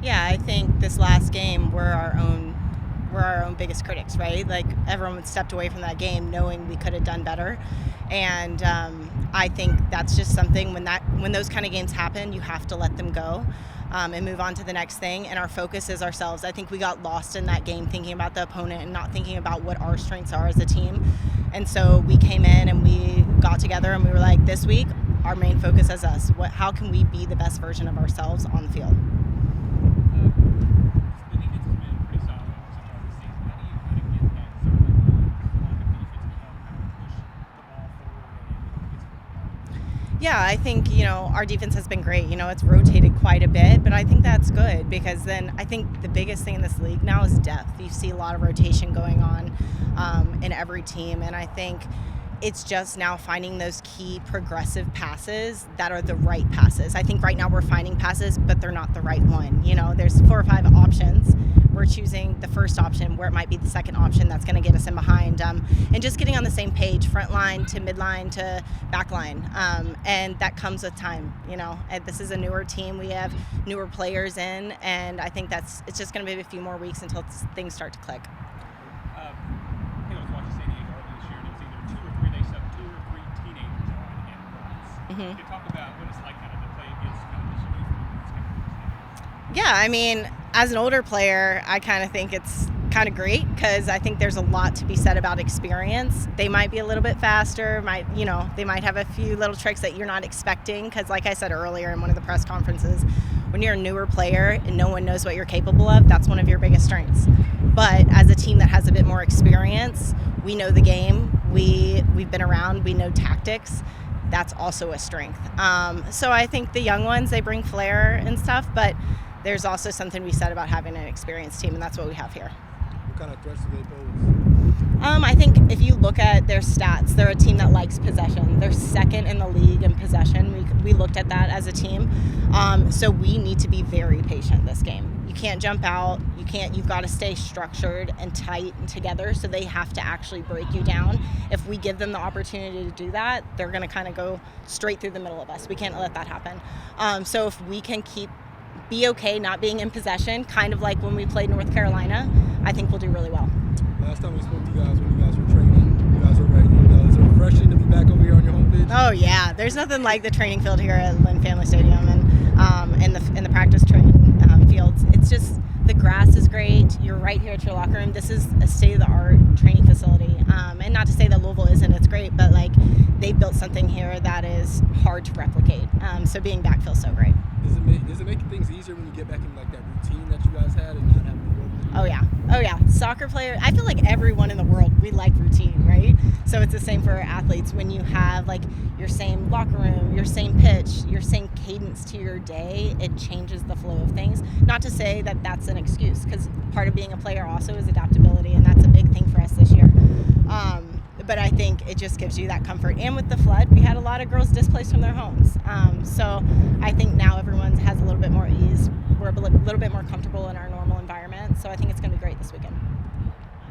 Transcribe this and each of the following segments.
Yeah, I think this last game we're our own biggest critics, right? Like everyone stepped away from that game knowing we could have done better, and I think that's just something when those kind of games happen, you have to let them go. And move on to the next thing, and our focus is ourselves. I think we got lost in that game thinking about the opponent and not thinking about what our strengths are as a team. And so we came in and we got together and we were like, this week, our main focus is us. How can we be the best version of ourselves on the field? The defense has been pretty solid so far this season. How do you kind of get that sort of on the defense to help kind of push the ball forward and get some? Yeah, I think, our defense has been great. It's rotated quite a bit, but I think that's good because then I think the biggest thing in this league now is depth. You see a lot of rotation going on in every team, and I think it's just now finding those key progressive passes that are the right passes. I think right now we're finding passes, but they're not the right one. There's 4 or 5 options. We're choosing the first option where it might be the second option that's going to get us in behind, and just getting on the same page, front line to midline to back line, and that comes with time. And this is a newer team. We have newer players in, and I think it's just going to be a few more weeks until things start to click. I think I was watching San Diego earlier this year, and it was either 2 or 3. They sent 2 or 3 teenagers on in practice. Mm-hmm. Can you talk about what it's like kind of to play against kind of this youth group that's kind of Yeah, I mean, as an older player, I kind of think it's kind of great because I think there's a lot to be said about experience. They might be a little bit faster, they might have a few little tricks that you're not expecting because, like I said earlier in one of the press conferences, when you're a newer player and no one knows what you're capable of, that's one of your biggest strengths. But as a team that has a bit more experience, we know the game, we've been around, we know tactics. That's also a strength. So I think the young ones, they bring flair and stuff, but there's also something we said about having an experienced team, and that's what we have here. What kind of threats do they pose? I think if you look at their stats, they're a team that likes possession. They're second in the league in possession. We looked at that as a team. So we need to be very patient this game. You can't jump out. You've got to stay structured and tight and together, so they have to actually break you down. If we give them the opportunity to do that, they're going to kind of go straight through the middle of us. We can't let that happen. So if we can be okay not being in possession, kind of like when we played North Carolina, I think we'll do really well. Last time we spoke to you guys when you guys were training, you guys were ready. Is it refreshing to be back over here on your home pitch? Oh yeah, there's nothing like the training field here at Lynn Family Stadium and in the practice training fields. It's just the grass is great. You're right here at your locker room. This is a state-of-the-art training facility, and not to say that Louisville isn't. It's great, but they built something here that is hard to replicate. So being back feels so great. Does it make things easier when you get back in that routine that you guys had and not having to go? Oh yeah. Soccer player. I feel like everyone in the world, we like routine, right? So it's the same for athletes. When you have your same locker room, your same pitch, your same cadence to your day, it changes the flow of things. Not to say that that's an excuse, because part of being a player also is adaptability, and that's a big thing for us this year. But I think it just gives you that comfort. And with the flood, we had a lot of girls displaced from their homes. So I think now everyone has a little bit more ease. We're a little bit more comfortable in our normal environment. So I think it's going to be great this weekend.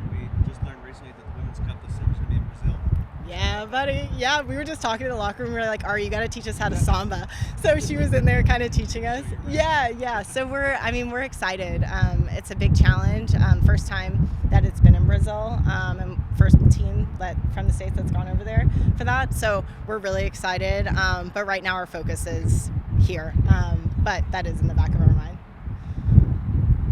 We just learned recently that the Women's Cup this summer is going to be in Brazil. Yeah, buddy. Yeah, we were just talking in the locker room. We were like, Ari, you got to teach us how to samba. So she was in there kind of teaching us. Yeah. So we're excited. It's a big challenge. First time that it's been in Brazil, and first team from the States that's gone over there for that. So we're really excited. But right now our focus is here. But that is in the back of our mind.